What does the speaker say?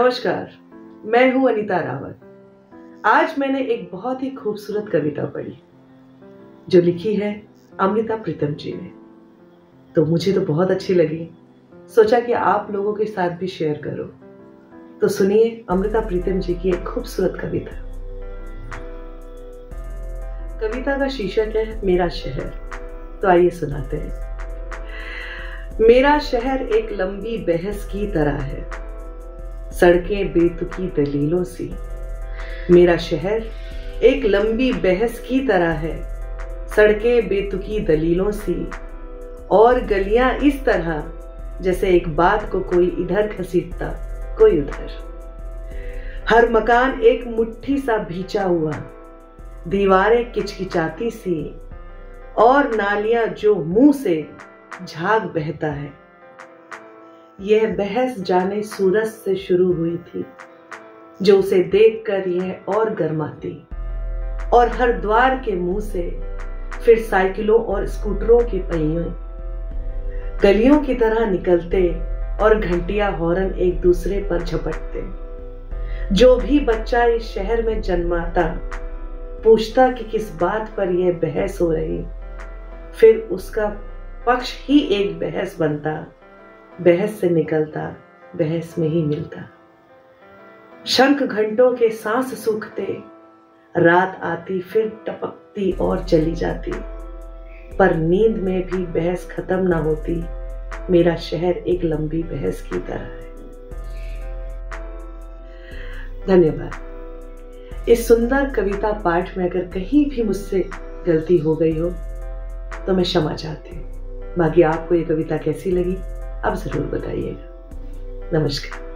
नमस्कार, मैं हूं अनीता रावत। आज मैंने एक बहुत ही खूबसूरत कविता पढ़ी जो लिखी है अमृता प्रीतम जी ने। तो मुझे तो बहुत अच्छी लगी, सोचा कि आप लोगों के साथ भी शेयर करो। तो सुनिए अमृता प्रीतम जी की एक खूबसूरत कविता। कविता का शीर्षक है मेरा शहर। तो आइए सुनाते हैं। मेरा शहर एक लंबी बहस की तरह है, सड़कें बेतुकी दलीलों सी। मेरा शहर एक लंबी बहस की तरह है, सड़कें बेतुकी दलीलों सी। और गलियां इस तरह जैसे एक बात को कोई इधर घसीटता कोई उधर। हर मकान एक मुट्ठी सा भींचा हुआ, दीवारें किचकिचाती सी, और नालियां जो मुंह से झाग बहता है। यह बहस जाने सूरज से शुरू हुई थी, जो उसे देखकर यह और गर्माती, और हर द्वार के मुंह से फिर साइकिलों और स्कूटरों के पहियों गलियों की तरह निकलते और घंटियां हॉर्न एक दूसरे पर झपटते। जो भी बच्चा इस शहर में जन्माता पूछता कि किस बात पर यह बहस हो रही, फिर उसका पक्ष ही एक बहस बनता, बहस से निकलता बहस में ही मिलता। शंख घंटों के सांस सूखते, रात आती फिर टपकती और चली जाती, पर नींद में भी बहस खत्म ना होती। मेरा शहर एक लंबी बहस की तरह है। धन्यवाद। इस सुंदर कविता पाठ में अगर कहीं भी मुझसे गलती हो गई हो तो मैं क्षमा चाहती हूँ। बाकी आपको ये कविता कैसी लगी आप जरूर बताइएगा। नमस्कार।